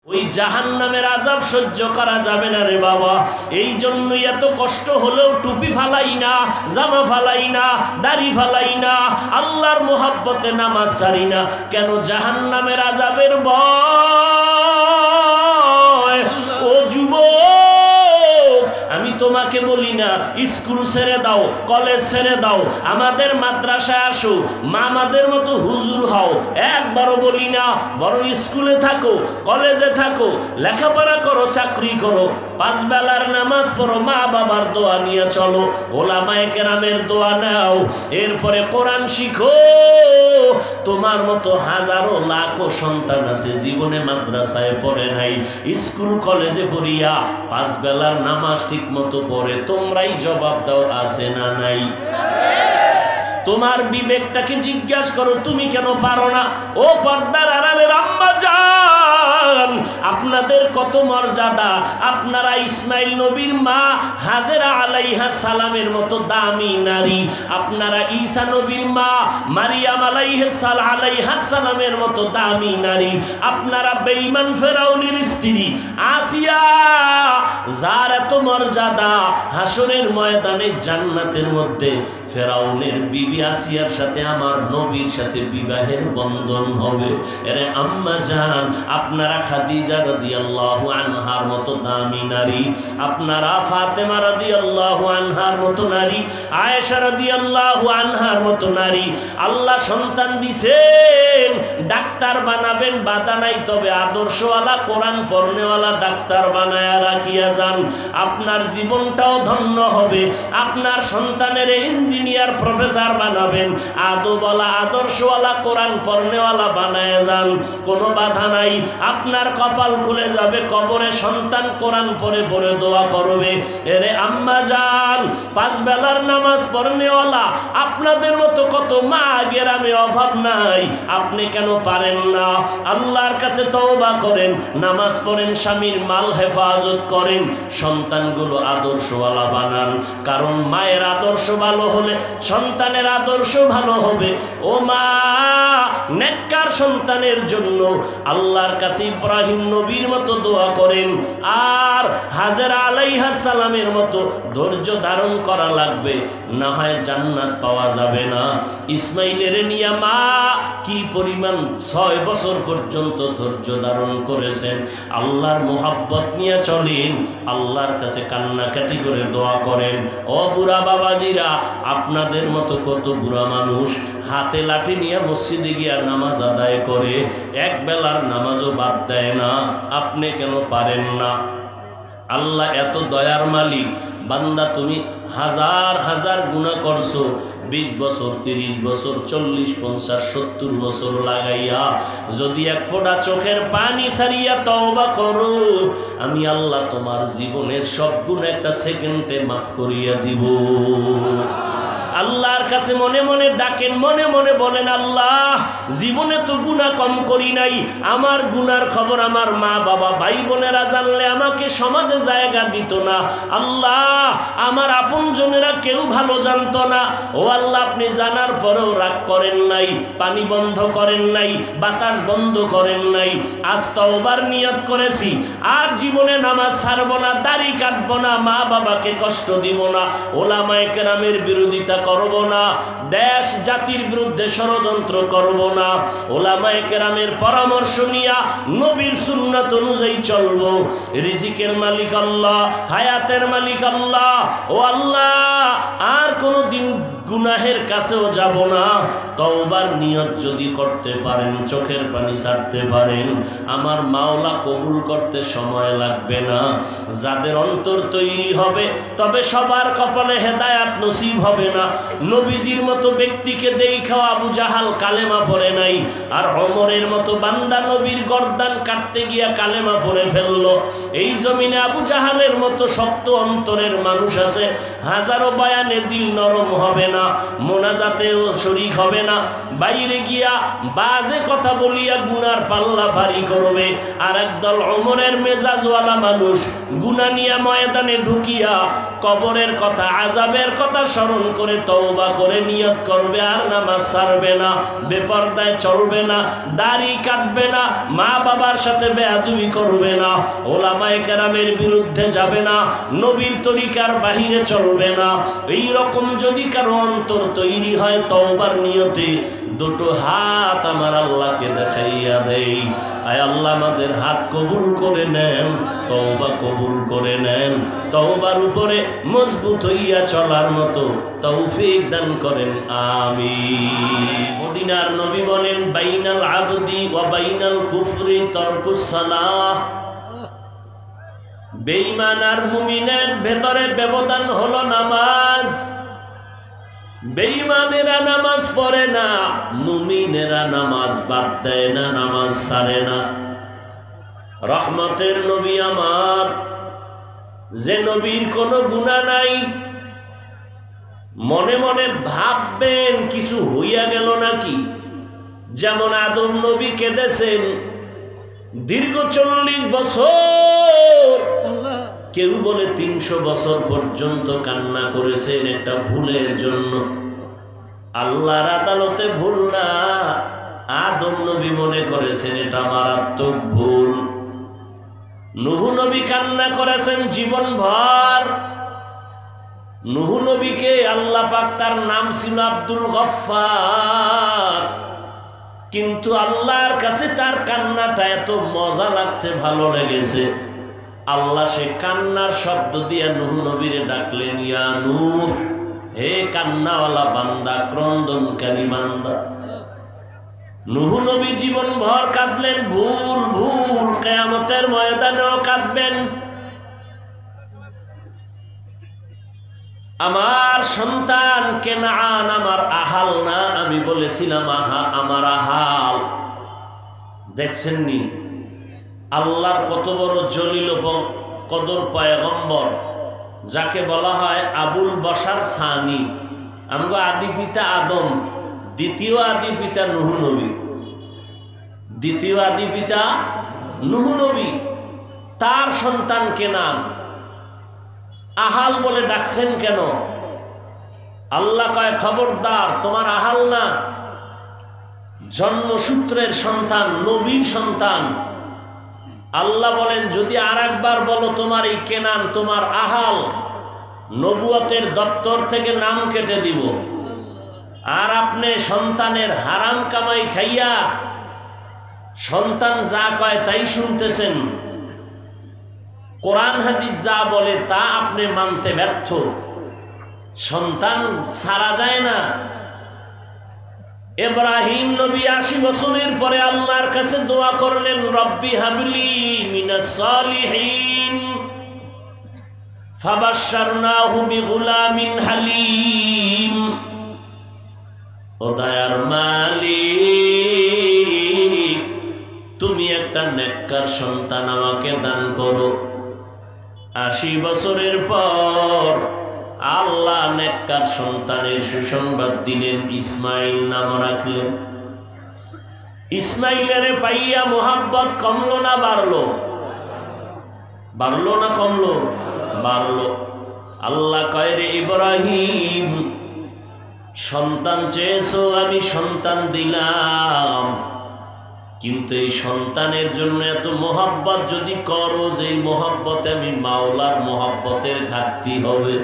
ওই জাহান্নামের আযাব সহ্য করা যাবে না রে বাবা। এই জন্যই এত কষ্ট হলেও টুপি ফালাই না, জামা ফালাই না, দাড়ি ফালাই না, আল্লাহর মোহাব্বতে নামাজ ছাড়ি না। কেন? জাহান্নামের আযাবের ভয়। ও যুবক, আমি তোমাকে বলি না স্কুল ছেড়ে দাও, কলেজ ছেড়ে দাও, আমাদের মাদ্রাসায় আসো, মামাদের মতো হুজুর হও, একবারও বলি না। বরং স্কুলে থাকো, কলেজে থাকো, লেখাপড়া করো, চাকরি করো, 5 বেলার নামাজ পড়ো, মা বাবার দোয়া নিয়ে চলো, ওলামায়ে কেরামের দোয়া নাও, এরপরে কোরআন শিখো। তোমার মতো হাজারো লাখো সন্তান আছে জীবনে মাদ্রাসায় পড়ে নাই, স্কুল কলেজে পড়িয়া 5 বেলার নামাজ ঠিক মতো পড়ে। তোমরাই জবাব দাও, আছে না নাই? তোমার বিবেকটাকে জিজ্ঞাসা করো, তুমি কেন পারো না? ও পর্দার আড়ালের আম্মা জান, আপনাদের কত মর্যাদা। আপনারা ইসমাইল নবীর মা হাজেরা আলাইহা সালামের মতো দামি নারী, আপনারা ঈসা নবীর মা মারিয়াম আলাইহা সালামের মতো দামি নারী, আপনারা বেঈমান ফেরাউনের স্ত্রী আসিয়া, যার এত মর্যাদা, হাসরের ময়দানে জান্নাতের মধ্যে ফেরাউনের বিবি আসিয়ার সাথে আমার নবীর সাথে বিবাহের বন্ধন হবে। এরে আম্মা জান, আপনারা খাদিজা রাদিয়াল্লাহু আনহার মতো দামি নারী, আপনারা ফাতেমা রাদিয়াল্লাহু আনহার মতো নারী, আয়েশা রাদিয়াল্লাহু আনহার মতো নারী। আল্লাহ সন্তান দিছেন, ডাক্তার বানাবেন বাধা নাই, তবে আদর্শওয়ালা কোরআন পড়নেওয়ালা ডাক্তার বানায়া রাখিয়া যান, আপনার জীবনটাও ধন্য হবে। আপনার সন্তানের ইঞ্জিনিয়ার প্রফেসর বানাবেন, আদবওয়ালা আদর্শওয়ালা কোরআন পড়নেওয়ালা বানায় যান, কোনো বাধা নাই। আপনার কপাল খুলে যাবে, কবরে সন্তান কোরআন পড়ে পড়ে দোয়া করবে। এরে আম্মা জান, 5 বেলার নামাজ পড়নেওয়ালা আপনাদের মতো কত মা গেরামে অভাব নাই, আপনি কেন পারেন না? আল্লাহর কাছে তওবা করেন, নামাজ পড়েন, স্বামীর মাল হেফাজত করেন, সন্তানগুলো আদর্শওয়ালা বানান। কারণ মায়ের আদর্শ ভালো হলে সন্তানের আদর্শ ভালো হবে। ও মা, নেককার সন্তানের জন্য আল্লাহর কাছে ইব্রাহিম নবীর মতো দোয়া করেন, আর হাজেরা আলাইহিস সালামের মতো ধৈর্য ধারণ করা লাগবে, না হয় জান্নাত পাওয়া যাবে না। ইসমাইলের নিয়া মা কি পরিমাণ 6 বছর পর্যন্ত ধৈর্য ধারণ করেছেন। আল্লাহর মোহাব্বত নিয়ে চলেন, আল্লাহর কাছে কান্নাকাটি করে দোয়া করেন। ও বুড়া বাবাজিরা, আপনাদের মতো কত বুড়া মানুষ হাতে লাঠি নিয়ে মসজিদে গিয়া নামাজ আদায় করে, এক বেলার নামাজও বাদ দেয় না, আপনি কেন পারেন না? আল্লাহ এত দয়ার মালিক, বান্দা তুমি হাজার হাজার গুনাহ করছো, 20 বছর, 30 বছর, 40, 50, 70 বছর লাগাইয়া যদি এক ফোঁটা চোখের পানি ছাড়িয়া তওবা করো, আমি আল্লাহ তোমার জীবনের সব গুনাহ একটা সেকেন্ডে মাফ করিয়া দিব। আল্লাহর কাছে মনে মনে ডাকেন, মনে মনে বলেন, আল্লাহ জীবনে তো গুনাহ কম করি নাই, আমার গুনার খবর আমার মা বাবা ভাই বোনেরা জানলে আমাকে সমাজে জায়গা দিত না। আল্লাহ আমার আপনজনেরা কেউ ভালো জানতো না। ও আল্লাহ, আপনি জানার পরেও রাগ করেন নাই, পানি বন্ধ করেন নাই, বাতাস বন্ধ করেন নাই। আজ তওবার নিয়ত করেছি, আর জীবনে নামাজ ছাড়বো না, দাড়ি কাটবো না, মা বাবাকে কষ্ট দিব না, ওলামায়ে কেরামের বিরোধিতা করব না, দেশ জাতির বিরুদ্ধে ষড়যন্ত্র করব না, ওলামায়ে কেরামের পরামর্শ নিয়া নবীর সুন্নাত অনুযায়ী চলব। রিজিকের মালিক আল্লাহ, হায়াতের মালিক আল্লাহ। ও আল্লাহ, আর কোনোদিন গুনাহের কাছেও যাব না। তওবার নিয়ত যদি করতে পারেন, চোখের পানি ছাড়তে পারেন, আমার মাওলা কবুল করতে সময় লাগবে না। যাদের অন্তর তৈরি হবে, তবে সবার কপালে হেদায়াত নসিব হবে না। নবীজির মতো ব্যক্তিকে দেখাও আবু জাহাল কালেমা পড়ে নাই, আর ওমরের মতো বান্দা নবীর গর্দান কাটতে গিয়া কালেমা পড়ে ফেললো। এই জমিনে আবু জাহালের মতো শক্ত অন্তরের মানুষ আছে, হাজারো বয়ানে দিল নরম হবে না, মোনাজাতেও শরীক হবে না, বাইরে গিয়া বাজে কথা বলিয়া গুনার পাল্লা ভারী করবে। আর একদল ওমরের মেজাজওয়ালা মানুষ গুনাহ নিয়ে ময়দানে ঢুকিয়া কবরের কথা, আযাবের কথা স্মরণ করে তওবা করে নিয়ত করবে, আর নামাজ ছাড়বে না, বেপরদায় চলবে না, দাড়ি কাটবে না, মা বাবার সাথে বেয়াদবি করবে না, ওলামায়ে কেরামের বিরুদ্ধে যাবে না, নবীর তরিকার বাহিরে চলবে না। এই রকম যদি কারো অন্তর তৈরি হয় তওবার নিয়তে, দুটো হাত আমার আল্লাহকে দেখাইয়া দেই, আয় আল্লাহ আমাদের হাত কবুল করে নেন, তওবা কবুল করে নেন, তওবার উপরে মজবুত হইয়া চলার মতো তৌফিক দান করেন, আমিন। মদিনার নবী বলেন, বাইনাল আবদি ওয়া বাইনাল কুফরি তারকুস সালাহ। বেঈমান আর মুমিনের ভেতরে ব্যবধান হলো নামাজ। বেঈমানেরা নামাজ পড়ে না, মুমিনেরা নামাজ বাদ দেয় না, নামাজ ছাড়ে না। রহমতের নবী আমার, যে নবীর কোনো গুনাহ নাই, মনে মনে ভাববেন কিছু হইয়া গেল নাকি। যেমন আদম নবী কেঁদেছেন দীর্ঘ 40 বছর, কেউ বলে 300 বছর পর্যন্ত কান্না করেছেন একটা ভুলের জন্য। আল্লাহর আদালতে ভুল না, আদম নবী মনে করেছেন এটা মারাত্মক ভুল। নূহ নবী কান্না করেছেন জীবন ভর। নূহ নবীকে আল্লাহ পাক, তার নাম ছিল আব্দুল গফফার, কিন্তু আল্লাহর কাছে তার কান্নাটা এত মজা লাগছে, ভালো লেগেছে, আল্লাহ সে কান্নার শব্দ দিয়ে নূহ নবীরে ডাকলেন, ইয়া নূহ, হে কান্নাওয়ালা বান্দা, ক্রন্দনকারী বান্দা। নূহ নবী জীবন ভর কাঁদলেন, ভুল ভুল, কিয়ামতের ময়দানেও কাঁদবেন। আমার সন্তান কেনান আমার আহাল না, আমি বলেছিলাম আমার আহাল। দেখছেননি আল্লাহর কত বড় জলিল কদর পয়গম্বর, যাকে বলা হয় আবুল বশার সানি। আমগো আদি পিতা আদম, দ্বিতীয় আদি পিতা নূহ নবী, দ্বিতীয় আদি পিতা নূহ নবী, তার সন্তান কেনান। আহাল বলে ডাকছেন কেন? আল্লাহ কয়, খবরদার, তোমার আহাল না, জন্মসূত্রের সন্তান, নবীর সন্তান। আল্লাহ বলেন, যদি আর একবার বলো তোমার এই কেনান তোমার আহাল, নবুয়তের দপ্তর থেকে নাম কেটে দিব। আর আপনি সন্তানের হারাম কামাই খাইয়া সন্তান যা কয় তাই শুনতেছেন, কোরআন হাদিস যা বলে তা আপনি মানতে ব্যর্থ। সন্তান ছাড়া যায় না। ইব্রাহিম নবী 80 বছরের পরে আল্লাহর কাছে দোয়া করলেন, রব্বি হাবলি মিনাস সালিহিন, ফাবাশশারনাহু বিগুলামিন হালিম। ও দয়ার মালিক, তুমি একটা নেককার সন্তান আমাকে দান করো। 80 বছরের পর আল্লাহ নেককার সন্তানের সুসংবাদ দিলেন, ইসমাইল নাম রাখলেন। ইসমাইলের পাইয়া মোহাব্বত কমলো না বাড়লো? বাড়লো না কমলো? বাড়লো। আল্লাহ কয়, রে ইব্রাহিম, সন্তান চেয়েছো, আমি সন্তান দিলাম, কিন্তু এই সন্তানের জন্য এত মোহাব্বত যদি করো, যে এই মোহাব্বতে আমি মাওলার মোহাব্বতের ঘাটতি হবে,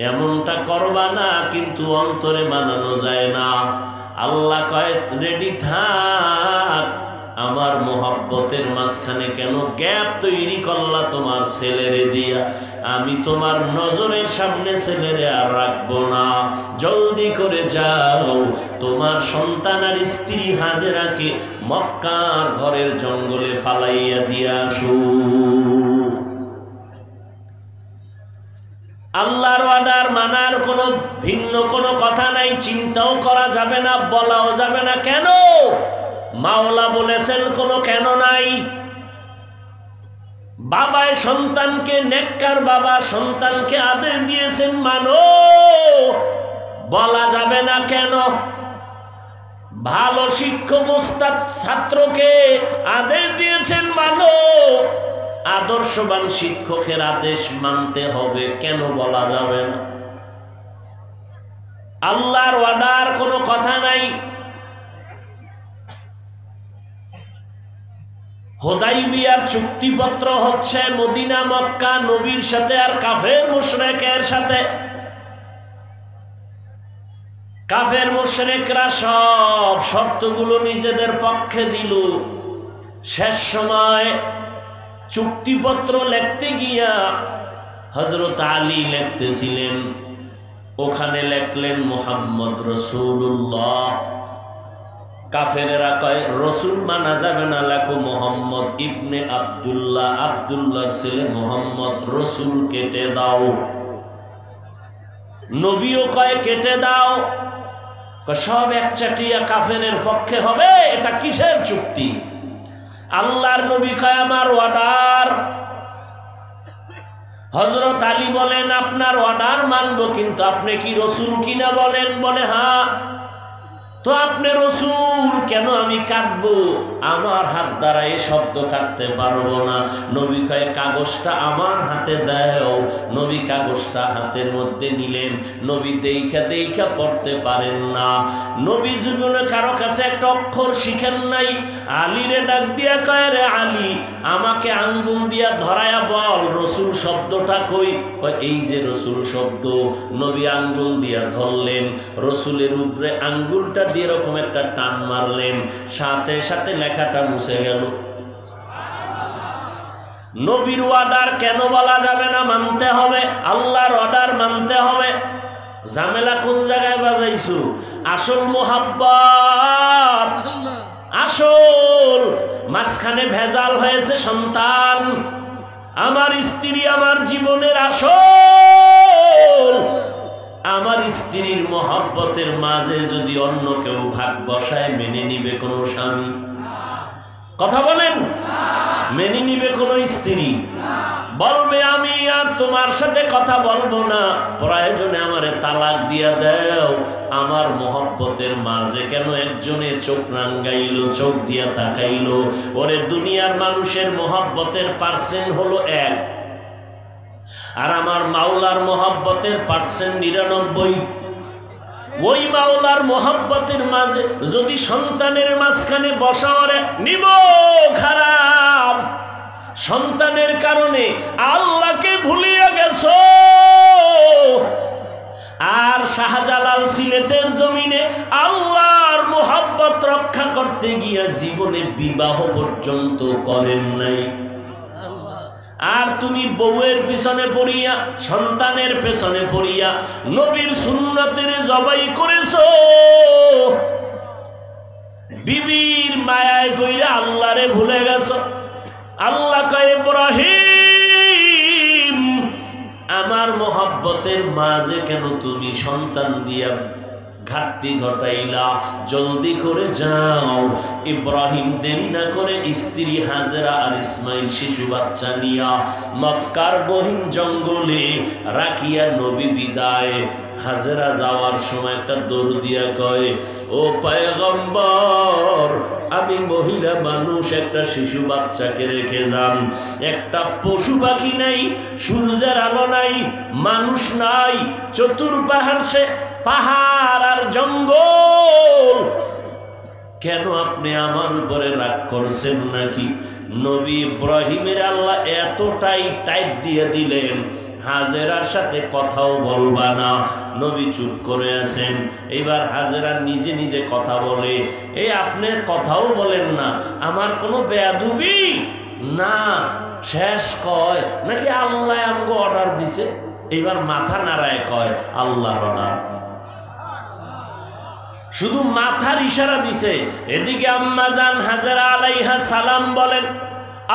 এমনটা করবা না। কিন্তু অন্তরে মানানো যায় না। আল্লাহ কয়, রেডি থাক, আমার মোহাব্বতের মাঝখানে কেন গ্যাপ তৈরি করলা তোমার ছেলেরে দিয়া? আমি তোমার নজরের সামনে ছেলেরে আর রাখবো না। জলদি করে যাও, তোমার সন্তান আর স্ত্রী হাজেরাকে মক্কার ঘরের জঙ্গলে ফালাইয়া দিয়া আসো। আল্লাহর ওয়াদার মানার কোনো ভিন্ন কোনো কথা নাই, চিন্তাও করা যাবে না, বলাও যাবে না। কেন? মাওলা বলেছেন, কোনো কেন নাই। বাবায় সন্তানকে, নেককার বাবা সন্তানকে আদেশ দিয়েছেন মানো, বলা যাবে না কেন? ভালো শিক্ষক ওস্তাদ ছাত্রকে আদেশ দিয়েছেন মানো, আদর্শবান শিক্ষকের আদেশ মানতে হবে, কেন বলা যাবে না? আল্লাহর ওয়াদার কোনো কথা নাই। হুদাইবিয়ার চুক্তিপত্র হচ্ছে মদিনা মক্কা নবীর সাথে আর কাফের মুশরিকের সাথে। কাফের মুশরিকরা সব শর্তগুলো নিজেদের পক্ষে দিল। শেষ সময় চুক্তিপত্র লিখতে গিয়া হযরত আলী লিখতেছিলেন, ওখানে লিখলেন মুহাম্মদ রাসূলুল্লাহ। কাফেরেরা কয় রসুল মানা যাবে না, লেখো মোহাম্মদ ইবনে আব্দুল্লাহ, আব্দুল্লাহর ছেলে মোহাম্মদ, রসুল কেটে দাও। নবীও কয় কেটে দাও। সব একচাটিয়া কাফেরের পক্ষে হবে। এটা কিসের চুক্তি? আল্লাহর নবী কয় আমার অর্ডার। হযরত আলী বলেন আপনার অর্ডার মানবো, কিন্তু আপনি কি রসুল কিনা বলেন? বলে হ্যাঁ। তো আপনি রসুল, কেন আমি কাটবো? আমার হাত দ্বারা এই শব্দ কাটতে পারবো না। নবী কয় কাগজটা আমার হাতে দাও। নবী কাগজটা হাতের মধ্যে নিলেন। নবী দেইখা দেইখা পড়তে পারেন না। নবী জীবনে কারো কাছে একটা অক্ষর শিখেন নাই। আলীরে ডাক দিয়া কয় রে আলী, আমাকে আঙ্গুল দিয়া ধরায়া বল রসুল শব্দটা কই। এই যে রসুল শব্দ। নবী আঙ্গুল দিয়া ধরলেন, রসুলের উপরে আঙ্গুলটা দিয়ে এরকম একটা টান মারলেন, সাথে সাথে লেখাটা মুছে গেল। নবীর অর্ডার কেন বলা যাবে না? মানতে হবে। আল্লাহর অর্ডার মানতে হবে। ঝামেলা কোন জায়গায় বাজাইছো? আসল মোহাব্বত, আসল মাঝখানে ভেজাল হয়েছে সন্তান। আমার স্ত্রী আমার জীবনের আসল। আমার স্ত্রীর মহব্বতের মাঝে যদি অন্য কেউ ভাগ বসায়, মেনে নিবে কোন স্বামী? কথা বলেন, মেনে নিবে কোন স্ত্রী? বলবে আমি আর তোমার সাথে কথা বলবো না, প্রয়োজনে আমারে তালাক দিয়া দাও। আমার মহব্বতের মাঝে কেন একজনে চোখ রাঙ্গাইলো, চোখ দিয়া তাকাইলো? ওরে দুনিয়ার মানুষের মহব্বতের পার্সেন্ট হলো 1, আর আমার মাওলার মহব্বতের পার্সেন্ট 99। ওই মাওলার মহব্বতের মাঝে যদি সন্তানের মাঝখানে বসা ওরে নিব খারাপ। সন্তানের কারণে আল্লাহকে ভুলিয়া গেছো। আর শাহজালাল সিলেটের জমিনে আল্লাহর মহব্বত রক্ষা করতে গিয়া জীবনে বিবাহ পর্যন্ত করেন নাই। আর তুমি বউয়ের পিছনে পড়িয়া, সন্তানের পেছনে পড়িয়া নবীর সুন্নতের জবাই করেছো। বিবির মায়ায় পড়িয়া আল্লাহরে ভুলে গেছো। আল্লাহ কয় ইব্রাহিম, আমার মহব্বতের মাঝে কেন তুমি সন্তান দিয়া ঘাটতি ঘটাইলা? জলদি করে যাও। ইব্রাহিম দেরি না করে স্ত্রী হাজেরা আর ইসমাইল শিশু বাচ্চা নিয়া মক্কার গহীন জঙ্গলে রাখিয়া নবী বিদায়। হাজেরা যাওয়ার সময় একটা দৌড় দিয়া কয়, ও পয়গম্বর, আমি মহিলা মানুষ, একটা শিশু বাচ্চাকে রেখে যান। একটা পশু পাখি নাই, সূর্যের আলো নাই, মানুষ নাই, চতুর্পার্শ্বে পাহাড় আর জঙ্গল। কেন আপনি আমার উপরে রাগ করছেন নাকি? নবী ইব্রাহিমের আল্লাহ এতটাই টাইট দিয়ে দিলেন, হাজেরার সাথে কথাও বলবা না। নবী চুপ করে আছেন। এবার হাজেরা নিজে নিজে কথা বলে, এই আপনি কথাও বলেন না, আমার কোনো বেয়াদবি না? শেষ কয় নাকি আল্লাহ আমাকে অর্ডার দিছে? এবার মাথা নাড়ায় কয় আল্লাহর অর্ডার। শুধু মাথার ইশারা দিছে। এদিকে আম্মা জান হাজেরা আলাইহা সালাম বলেন,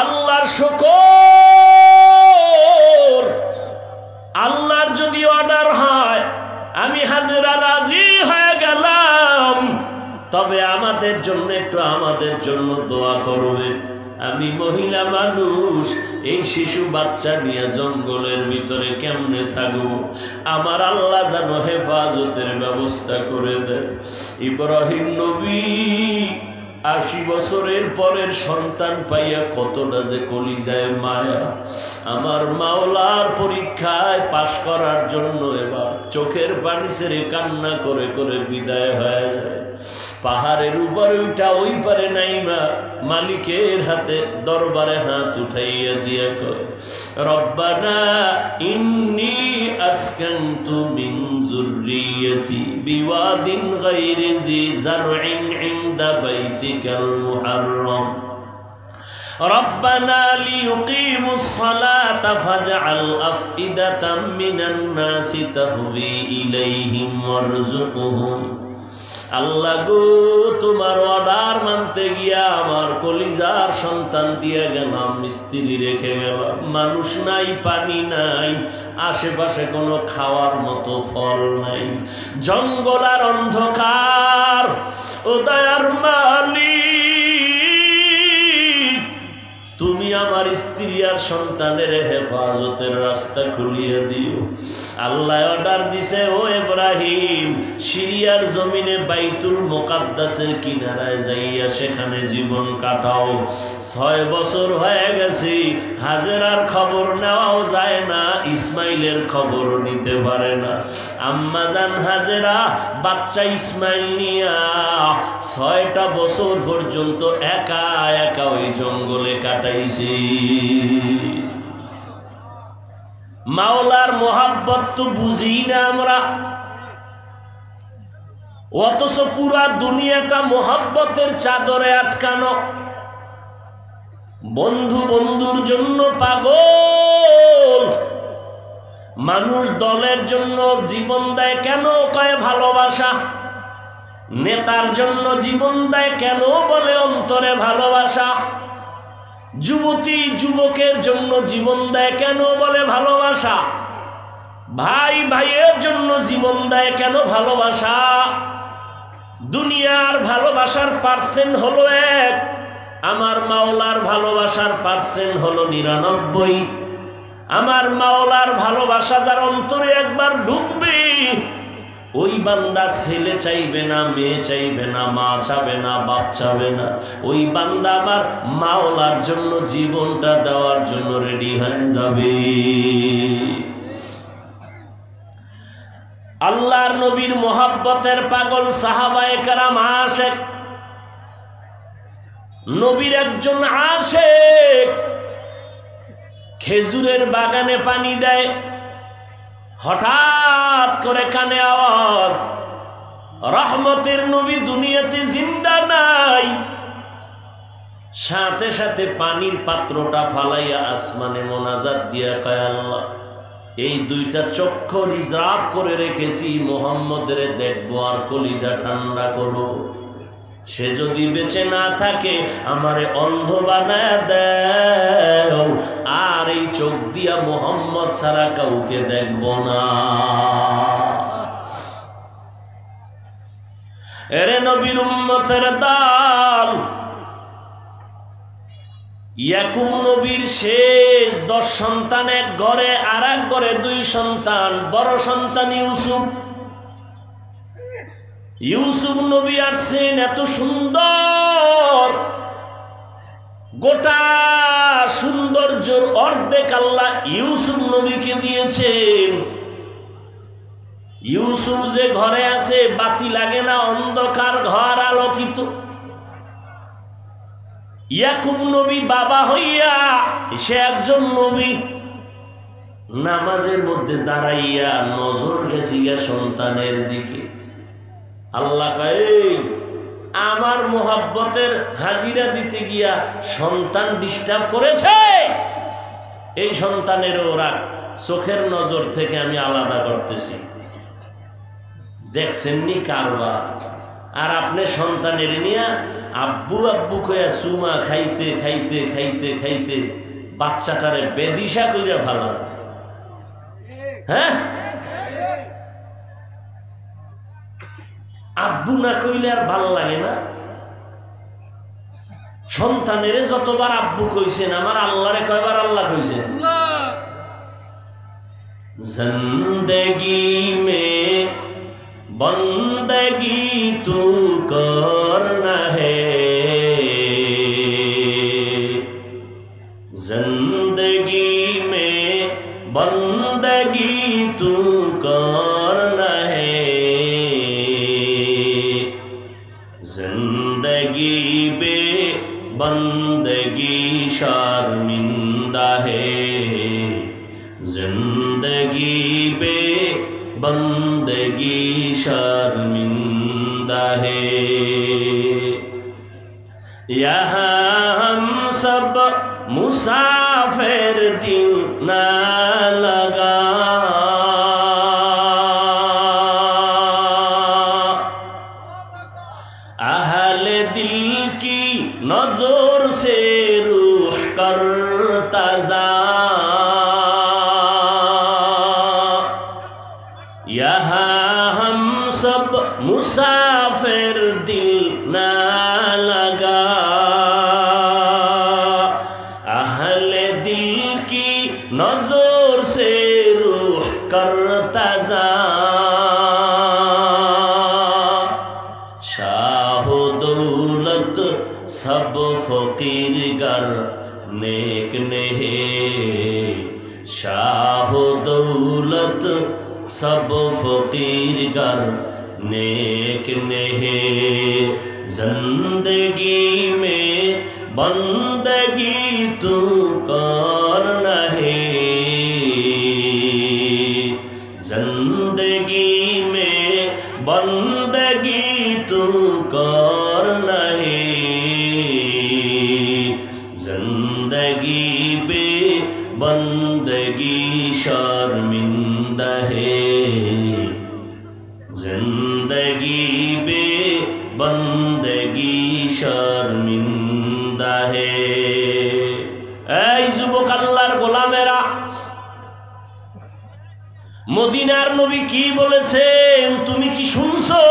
আল্লাহর শুকর, আল্লাহর যদি অর্ডার হয় আমি হাজেরা রাজি হয়ে গেলাম, তবে আমাদের জন্য একটু আমাদের জন্য দোয়া করবে। আমি মহিলা মানুষ, এই শিশু বাচ্চা নিয়ে জঙ্গলের ভিতরে কেমনে থাকবো? আমার আল্লাহ যেন হেফাজতের ব্যবস্থা করে দেয়। ইব্রাহিম নবী 80 বছরের পরের সন্তান পাইয়া কতটা যে কলিজায় মায়া। আমার মাওলার পরীক্ষায় পাশ করার জন্য এবার চোখের পানি ছেড়ে কান্না করে করে বিদায় হয়ে যায়। পাহাড়ের উপরে উঠা ওই পারে নাইমা মালিকের হাতে দরবারে হাত উঠাইয়া দিয়া কয়, রব্বানা ইন্নী আসকানতু মিন যুররিয়্যতি বিওয়াদিন গায়রি যি যারইন ইনদা বাইতিকাল মুহাররাম রব্বানা লিয়ুকিমুস সালাতা ফাজআল আফইদাতাম মিনান নাসি তাহওয়ি ইলাইহিম ওয়ারযুকহুম। আল্লাহ গো, তোমার অর্ডার মানতে গিয়া আমার কলিজার সন্তান দিয়ে গেলাম, মিস্ত্রি রেখে গেলাম, মানুষ নাই, পানি নাই, আশেপাশে কোনো খাওয়ার মতো ফল নাই, জঙ্গল আর অন্ধকার। ও দয়ার মালিক, তুমি আমার স্ত্রী আর সন্তানের হেফাজতের রাস্তা খুলিয়ে দিও। আল্লাহ অর্ডার দিছে, ও ইব্রাহিম, সিরিয়ার জমিনে বাইতুল মুকাদ্দাসের কিনারায় যাইয়া সেখানে জীবন কাটাও। 6 বছর হয়ে গেছে, হাজেরার খবর নেওয়াও যায় না, ইসমাইলের খবর নিতে পারে না। আম্মা জান হাজেরা বাচ্চা ইসমাইল নিয়া 6টা বছর পর্যন্ত একা একা ওই জঙ্গলে কাটাইছি। মাওলার মোহাব্বত তো বুঝি না আমরা, অথচ পুরা দুনিয়াটা মোহাব্বতের চাদরে আটকানো। বন্ধু বন্ধুর জন্য পাগল, মানুষ দলের জন্য জীবন দেয় কেন কয় ভালোবাসা, নেতার জন্য জীবন দেয় কেন বলে অন্তরে ভালোবাসা, যুবতী যুবকের জন্য জীবন দেয় কেন বলে ভালোবাসা, ভাই ভাইয়ের জন্য জীবন দেয় কেন ভালোবাসা। দুনিয়ার ভালোবাসার পার্সেন্ট হলো 1, আমার মাওলার ভালোবাসার পার্সেন্ট হলো 99। আমার মাওলার ভালোবাসা যার অন্তরে একবার ঢুকবে, ওই বান্দা ছেলে চাইবে না, মেয়ে চাইবে না, মা চাবে না, বাপ চাবে না, ওই বান্দা আমার মাওলার জন্য জীবনটা দেওয়ার জন্য রেডি হয়ে যাবে। আল্লাহর নবীর মোহাব্বতের পাগল সাহাবায়ে কেরাম আশিক, নবীর একজন আশিক খেজুরের বাগানে পানি দেয়, হঠাৎ করে কানে আওয়াজ, রহমতের নবী দুনিয়াতে জিন্দা নাই। সাথে সাথে পানির পাত্রটা ফালাইয়া আসমানে মোনাজাত দিয়া কয়, আল্লাহ, এই 2টা চক্ষু রিজার্ভ করে রেখেছি, মুহাম্মদের দেখবো আর কলিজা ঠান্ডা করো। সে যদি বেঁচে না থাকে আমারে অন্ধ বানায় দাও, আর এই চোখ দিয়া মুহাম্মদ ছাড়া কাউকে দেখব না। এরে নবীর উম্মতের দল, ইয়াকুব নবীর শেষ 10 সন্তান এক ঘরে, আর এক ঘরে 2 সন্তান। বড় সন্তান ইউসুফ নবী আসছেন, এত সুন্দর, গোটা সৌন্দর্যের অর্ধেক আল্লাহ ইউসুফ নবীকে দিয়েছেন। ইউসুফ যে ঘরে আছে বাতি লাগে না, অন্ধকার ঘর আলোকিত। ইয়াকুব নবী বাবা হইয়া সে একজন নবী, নামাজের মধ্যে দাঁড়াইয়া নজর গেছি সন্তানের দিকে। আল্লাহ কয়, আমার মোহাব্বতের হাজিরা দিতে গিয়া সন্তান ডিস্টার্ব করেছে, এই সন্তানের ওরা চোখের নজর থেকে আমি আলাদা করতেছি। দেখছেননি কারবার। আর আপনি সন্তানের নিয়ে আব্বু আব্বু কয়া চুমা খাইতে খাইতে খাইতে খাইতে বাচ্চাটারে বেদিশা কইরা ফেলান। হ্যাঁ, আব্বু না কইলে আর ভালো লাগে না। সন্তানের যতবার আব্বু কইছেন, আমার আল্লাহরে কয়বার আল্লাহ কইছেন? জিন্দেগি মে বন্দগি তু করনা হে जिंदगी में बंदगी तू करना है, जिंदगी बे बंदगी शर्मिंदा है, जिंदगी बे बंदगी शर्मिंदा है। यहाँ हम सब मुसाफिर दिल न लगा, अहले दिल की नजर से रूह कर ताज़ा, यहाँ हम सब मुसाफिर दिल न लगा, अहले दिल की नजर से रूह कर ताज़ा। शाह दौलत सब फकीर गर नेक नेहे, शाह दौलत सब फकीर गर नेक नेहे, जिंदगी में बंदगी तू करना है, जिंदगी में बंदगी तू करना है, जिंदगी बे बंदगी शर्मिंदा है, जिंदगी बे बंदगी शर्मिंदा है। এই যুবক আল্লাহর গোলামেরা, মদিনার নবী কি বলেছেন তুমি কি শুনছো?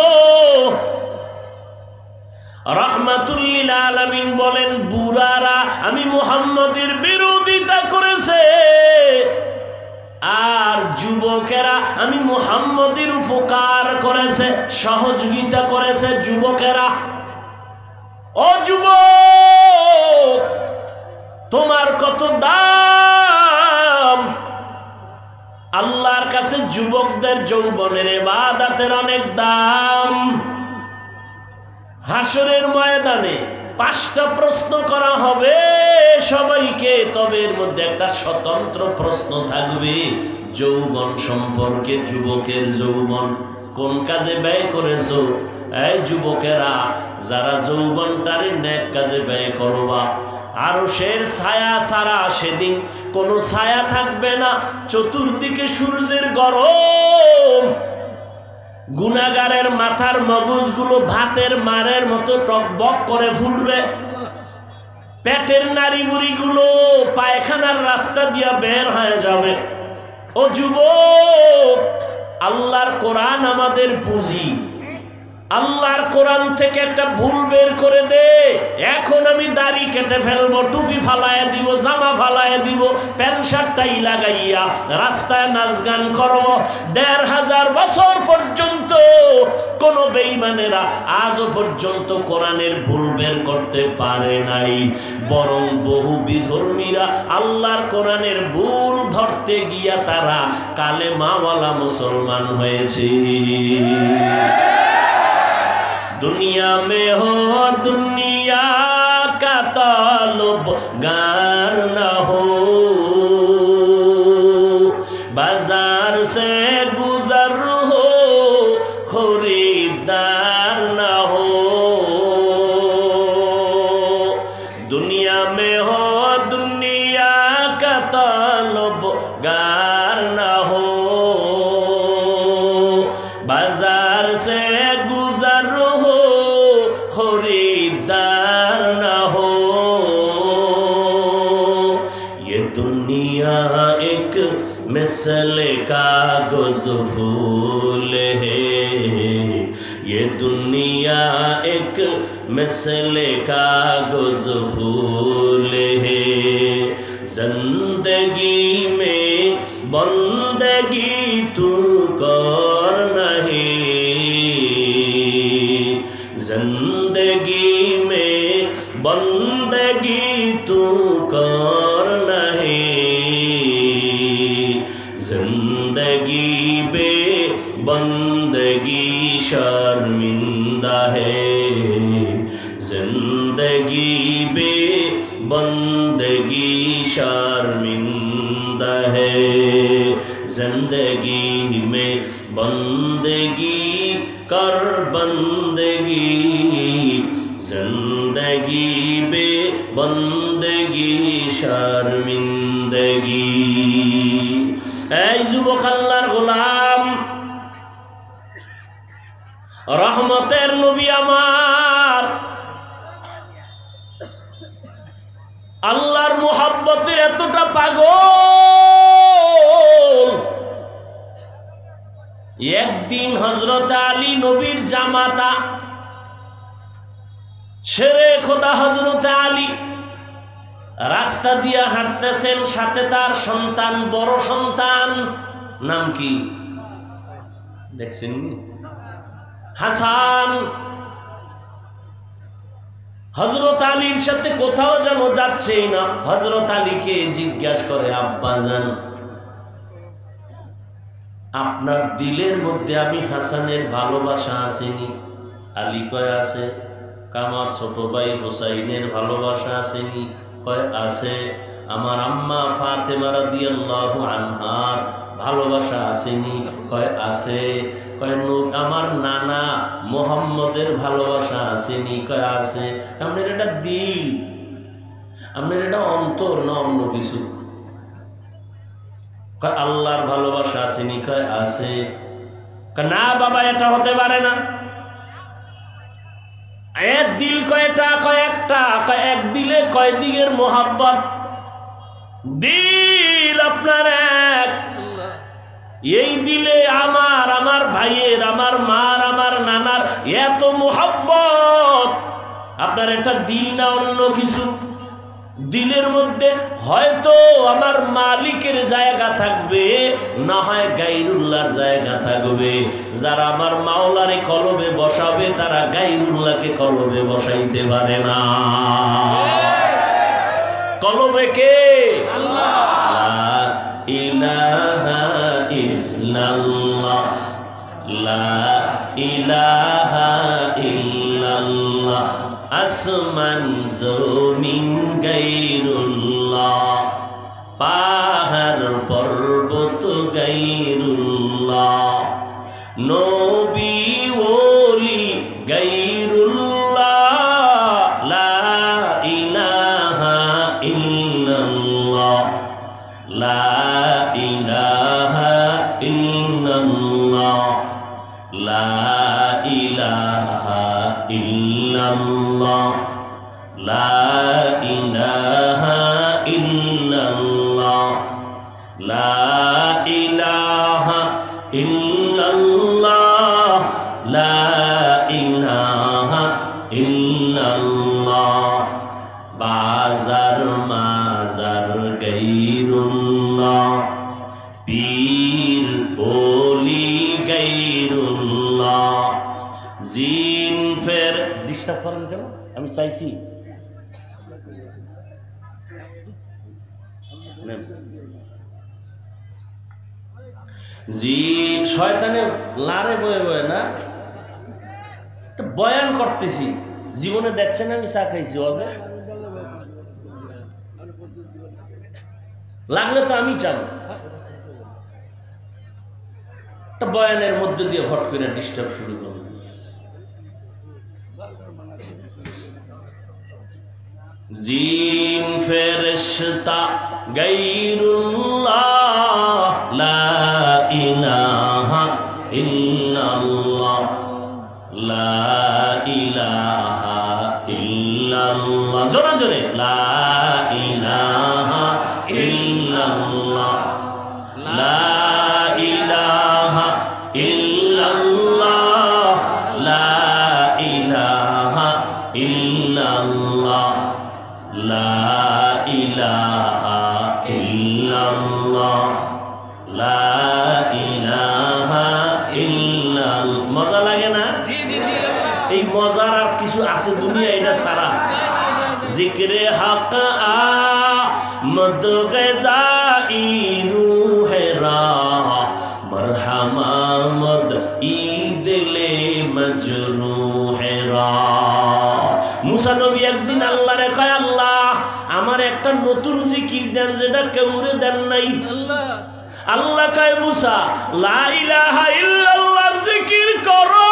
রাহমাতুল লিল আলামিন বলেন, বুড়ারা আমি মুহাম্মদের বিরোধিতা করেছে আর যুবকেরা আমি মুহাম্মদের উপকার করেছে, সহযোগিতা করেছে যুবকেরা। ও যুবক, তোমার কত দাম! আল্লাহর কাছে যুবকদের যৌবনের ইবাদতের অনেক দাম। হাসরের ময়দানে 5টা প্রশ্ন করা হবে সবাইকে, তবে এর মধ্যে একটা স্বতন্ত্র প্রশ্ন থাকবে যৌবন সম্পর্কে। যুবকের যৌবন কোন কাজে ব্যয় করেছো? এই যুবকেরা, যারা যৌবনটারে নেক কাজে ব্যয় করবা, আরশের ছায়া ছাড়া সেদিন কোনো ছায়া থাকবে না, চতুর্দিকে সূর্যের গরম, গুনাহগারের মাথার মগজগুলো ভাতের মারের মতো টকবক করে ফুটবে, পেটের নাড়ি বুড়িগুলো পায়খানার রাস্তা দিয়া বের হয়ে যাবে। ও যুবক, আল্লাহর কোরআন আমাদের পুঁজি, আল্লাহর কোরআন থেকে একটা ভুল বের করে দে, এখন আমি দাড়ি কেটে ফেলবো, টুপি ফালায় দিব, জামা ফালায় দিব, প্যান্ট শার্টটাই লাগাইয়া রাস্তায় নাচ গান করবো। 1500 বছর পর্যন্ত কোন বেঈমানেরা আজও পর্যন্ত কোরআনের ভুল বের করতে পারে নাই, বরং বহু বিধর্মীরা আল্লাহর কোরআনের ভুল ধরতে গিয়া তারা কালেমাওয়ালা মুসলমান হয়েছে। दुनिया में हो दुनिया का ताल्लुबगार न हो, बाजार से गुजर हो खरीदार न हो, दुनिया में हो दुनिया का ताल्लुबगार न हो, बाजार से गुजर हो खरीदार न हो, ये दुनिया एक मिसल कागज फूल है, ये दुनिया एक मिसल कागज फूल है, जिंदगी में बंदगी तू कर नहीं, जिंदगी में बंदगी तू कर शर्मिंदा है। जिंदगी में बंदगी कर बंदगी, जिंदगी बे बंदगी शर्मिंदगी। এই যুবক আল্লাহর গোলাম, রহমতের নবী আমার, আল্লাহর মুহাব্বতের এতটা পাগল, একদিন হযরত আলী নবীর জামাতা শেরে খোদা হযরত আলী রাস্তা দিয়ে হাঁটতেছেন, সাথে তার সন্তান, বড় সন্তান, নাম কি দেখছেন? হাসান। হযরত আলীর সাথে কোথাও যেন যাচ্ছেই না। হযরত আলীকে জিজ্ঞাসা করে, আব্বাজান, আপনার দিলের মধ্যে আমি হাসানের ভালোবাসা আসেনি? আলী কয় আছে। আমার ছোট ভাই হুসাইনের ভালোবাসা আসেনি? কয় আছে। আমার আম্মা ফাতেমা রাদিয়াল্লাহু আনহার ভালোবাসা আসেনি? কয় আছে। কয় আমার নানা মুহাম্মদের ভালোবাসা আসেনি? কয় আছে। আপনার এটা দিল, আপনার এটা অন্তর না অন্য কিছু? কয় আল্লাহর ভালোবাসা আসেনি? কয় আছে। কয় না বাবা, এটা হতে পারে না। এক দিল কয়টা? কয় একটা। কয় এক দিলে কয় দিকের মোহাব্বত? দিল আপনার এক। এই দিলে আমার, আমার ভাইয়ের, আমার মার, আমার নানার এত মোহাব্বত, আপনার এটা দিল না অন্য কিছু? দিলের মধ্যে হয়তো আমার মালিকের জায়গা থাকবে, না হয় গায়রুল্লাহর জায়গা থাকবে। যারা আমার মাওলারে কলবে বসাবে তারা গায়রুল্লাহকে কলবে বসাইতে পারে না। কলবে কে? আল্লাহ। লা ইলাহা ইল্লাল্লাহ, লা ইলাহা ইল্লাল্লাহ, আসমান জমিন গায়রুল্লাহ, পাহাড় পর্বত গায়রুল্লাহ, নবী ওলি গায়রুল্লাহ, লা ইলাহা ইল্লাল্লাহ, লা ইলাহা ইল্লাল্লাহ, লা ইলাহা ইল্লাল্লাহ, লা ইলাহা ইল্লাল্লাহ, লা ইলাহা ইল্লাল্লাহ, লা ইলাহা ইল্লাল্লাহ। বাজার মাজার গায়রুল্লাহ, পীর ওলি গায়রুল্লাহ, জিন ফের ডিস্টার্ব করেন কেন? আমি চাইছি জিন শয়তানে লারে বয়ে বয়ে না বয়ান করতেছি। জীবনে দেখছেন আমি চা খাইছি অজে, লাগলে তো আমি চাবো। বয়ানের মধ্যে দিয়ে হট করে ডিস্টার্ব শুরু করবো। জিন ফেরেশতা গায়রুল্লাহ, লা ইলাহা ইল্লাল্লাহ, লা ইলাহা ইল্লাল্লাহ। জোরে জোরে, লা ইলাহা ইল্লাল্লাহ, লা ইলাহা ইল্লাল্লাহ, লা ইলাহা ইল্লাল্লাহ, লা ইলাহা ইল্লাল্লাহ, লা ইলাহা ইল্লাল্লাহ। মজা লাগে না? এই মজার আর কিছু আছে দুনিয়া এটা সারা? জিক্রে হক আমদ গজাই রূহেরা, মরহমামদ ঈদলে মজরুহেরা। মুসা নবী একদিন আল্লাহরে কয়, আল্লাহ আমার একটা নতুন জিকির দেন যেটা কেউরে দেন নাই। আল্লাহ কয় মুসা লা ইলাহা ইল্লাল্লাহর জিকির করো।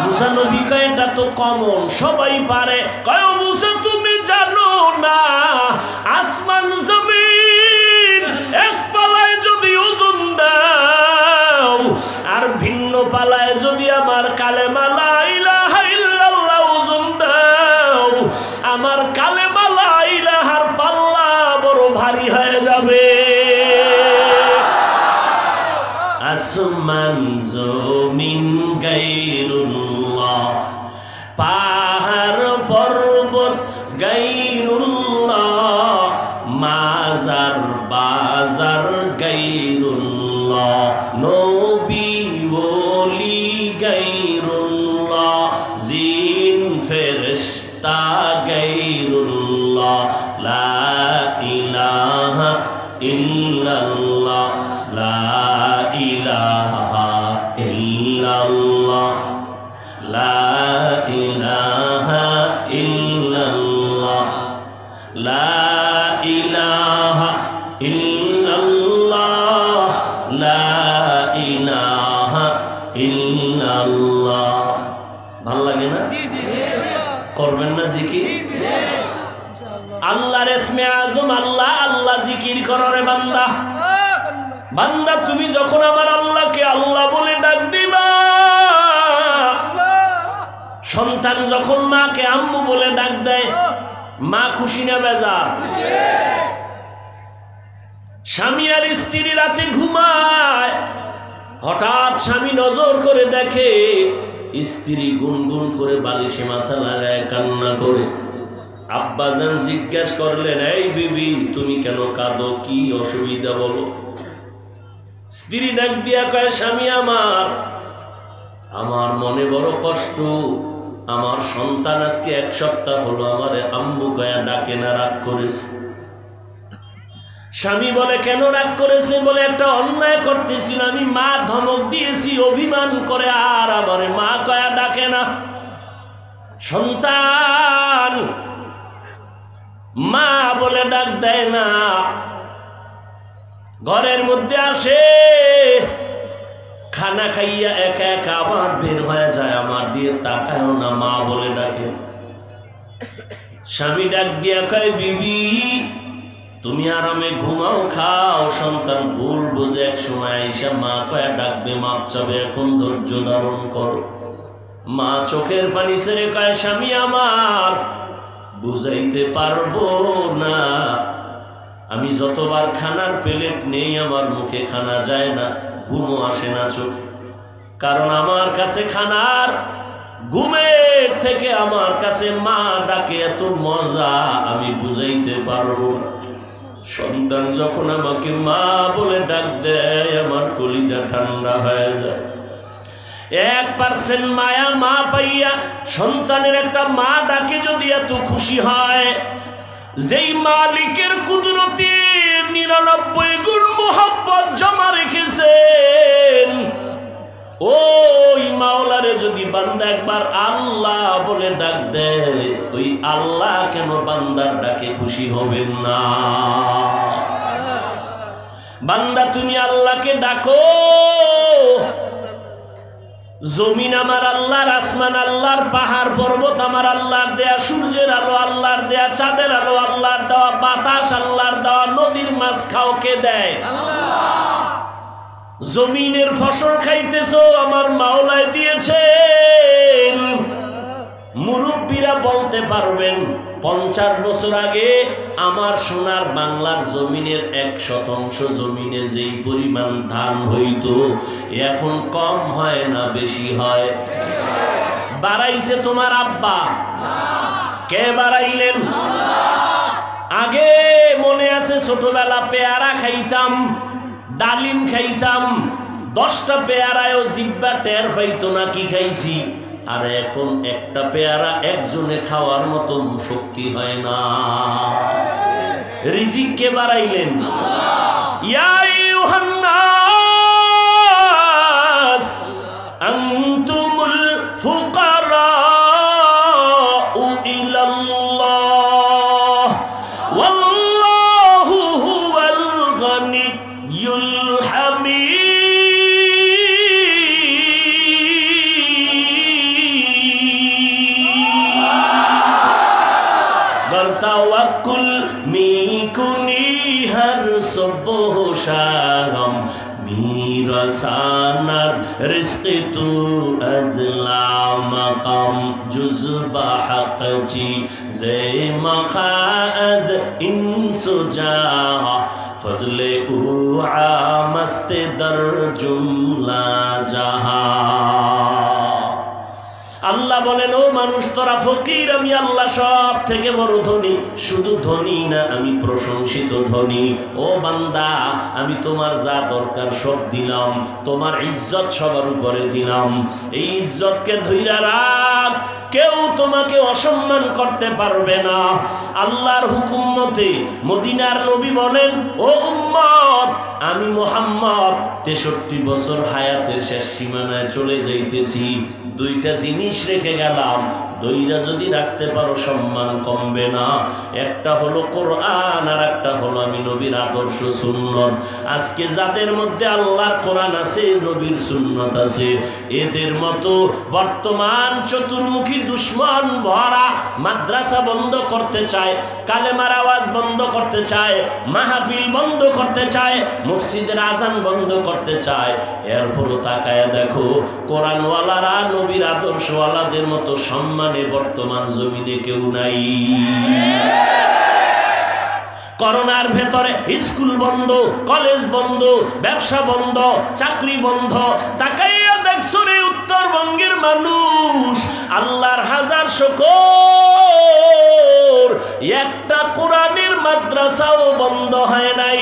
মুসা নবী কয় এটা তো কমন, সবাই পারে। কয় মুসা তুমি জানো না আসমান জমিন এক পালায় যদি ওজন দাও আর ভিন্ন পালায় যদি আমার কালেমা লা ইলাহা ইল্লাল্লাহ ওজন দাও, আমার কালেমা লা ইলাহার পাল্লা বড় ভারী হয়ে যাবে। আসমান জমিন গায়রুল্লাহ, পাহাড় পর্বত গায়রুল্লাহ, মাজার বাজার গায়রুল্লাহ, নবী ওলি গায়রুল্লাহ, জিন ফেরেশতা গায়রুল্লাহ, লা ইলাহা ইল্লাল্লাহ, লা ইলাহা ইল্লাল্লাহ, লা ইলাহা ইল্লাল্লাহ, লা ইলাহা ইল্লাল্লাহ, লা ইলাহা ইল্লাল্লাহ। ভাল লাগে না? করবেন না জিকির? আল্লাহর ইসমে আজম আল্লাহ, আল্লাহ জিকির করো রে বান্দা। বান্দা তুমি যখন আমার আল্লাহকে আল্লাহ বলে ডাক দিবা, সন্তান যখন মাকে আম্মু বলে ডাক দেয়, মা খুশি না বেজার? স্বামী আর স্ত্রী রাতে ঘুমায়, হঠাৎ স্বামী নজর করে দেখে স্ত্রী গুনগুন করে বালিশে মাথা লাগায় কান্না করে। আব্বাজান জিজ্ঞেস করলেন, এই বিবি তুমি কেন কাঁদো, কি অসুবিধা বলো? স্ত্রী ডাক দিয়া কয়, স্বামী আমার মনে বড় কষ্ট, আমার সন্তান আজকে 1 সপ্তাহ হলো আমারে আম্মু কয়া ডাকে না, রাগ করেছে। স্বামী বলে, কেন রাগ করেছে? বলে, একটা অন্যায় করতেছিল, আমি মা ধমক দিয়েছি, অভিমান করে আর আমারে মা কয়া ডাকে না। সন্তান মা বলে ডাক দেয় না, ঘরের মধ্যে আসে, খানা খাইয়া একা একা আবার বের হয়ে যায়, আমার দিয়ে তাকায়ও না, মা বলে ডাকে। স্বামী ডাক দিয়া কয়, বিবি তুমি আরামে ঘুমাও খাও, সন্তান ভুল বুঝে এক সময় আইসা মা কয়া ডাকবে, মাপ চাবে, এখন ধৈর্য ধারণ করো। মা চোখের পানি ছেড়ে কয়, স্বামী আমার বুঝাইতে পারবো না, আমি যতবার খানার প্লেট নেই আমার মুখে খানা যায় না, ঘুমও আসে না চোখে, কারণ আমার কাছে খানার ঘুমের থেকে আমার কাছে মা ডাকে এত মজা, আমি বুঝাইতে পারবো না। সন্তান যখন আমাকে মা বলে ডাক দেয়, আমার কলিজা ঠান্ডা হয়ে যায়। 1% মায়া মা পাইয়া সন্তানের একটা মা ডাকে যদি এত খুশি হয়, যেই মালিকের কুদরতে 99 গুণ মোহাব্বত জমা রেখেছেন, ওই মাওলারে যদি বান্দা একবার আল্লাহ বলে ডাক দেয়, ওই আল্লাহ কেন বান্দার ডাকে খুশি হবেন না? বান্দা তুমি আল্লাহকে ডাকো। জমিন আমার আল্লাহর, আসমান আল্লাহর, পাহাড় পর্বত আমার আল্লাহর দেয়া, সূর্যের আলো আল্লাহর দেয়া, চাঁদের আলো আল্লাহর দেওয়া, বাতাস আল্লাহর দেওয়া, নদীর মাছ খাও কে দেয়? আল্লাহ। জমিনের ফসল খাইতেছো আমার মাওলায় দিয়েছেন। মুরব্বীরা বলতে পারবেন 50 বছর আগে আমার সোনার বাংলার জমিনের 1% জমিনে যেই পরিমাণ ধান হইতো, এখন কম হয় না বেশি হয়? বাড়াইছে তোমার আব্বা? কে বাড়াইলেন? আগে মনে আছে ছোটবেলা পেয়ারা খাইতাম, ডালিম খাইতাম, 10টা পেয়ারায়ও জিব্বা টের পাইতো না কি খাইছি। আর এখন একটা পেয়ারা একজনে খাওয়ার মতো শক্তি হয় না। রিজিক কে বাড়াইলেন? ইয়া আইয়ুহান নাস আনতুমুল ফুকারাউ ইলাল্লাহ বরতাওয়াক্কুল মিকুনি হর সুবহ শাম میرساند رزق تو از لامقام جزبه حق چی زیمخا از انس جا فضل او عامست در جملا جہا আল্লাহ বলেন, ও মানুষ তোরা ফকির, আমি আল্লাহ সব থেকে বড় ধনী। শুধু ধনী না, আমি প্রশংসিত ধনী। ও বান্দা, আমি তোমার যা দরকার সব দিলাম, তোমার ইজ্জত সবার উপরে দিলাম। এই ইজ্জতকে ধইরা রাখ, কেউ তোমাকে অসম্মান করতে পারবে না। আল্লাহর হুকুম মতে মদিনার নবী বলেন, ও উম্মত, আমি মুহাম্মদ 63 বছর হায়াতের শেষ সীমানায় চলে যাইতেছি। দুইটা জিনিস রেখে গেলাম, দুইটা যদি রাখতে পারো সম্মান কমবে না। একটা হলো কোরআন, আর একটা হলো আমি নবীর আদর্শ সুন্নত। আজকে যাদের মধ্যে আল্লাহর কোরআন আছে, নবীর সুন্নত আছে, এদের মতো বর্তমান চতুর্মুখী দুশ্মন ভরা মাদ্রাসা বন্ধ করতে চায়, কালেমার আওয়াজ বন্ধ করতে চায়, মাহফিল বন্ধ করতে চায়, মসজিদের আজান বন্ধ করতে চায়। এরপরও তাকায় দেখো, কোরআনওয়ালারা নবীর আদর্শওয়ালাদের মতো সম্মানে বর্তমান জমিনে কেউ নাই। করোনার ভেতরে স্কুল বন্ধ, কলেজ বন্ধ, ব্যবসা বন্ধ, চাকরি বন্ধ। তাকাইয়া দেখছো রে উত্তরবঙ্গের মানুষ, আল্লাহর হাজার শুকর, একটা কোরআনের মাদ্রাসাও বন্ধ হয় নাই।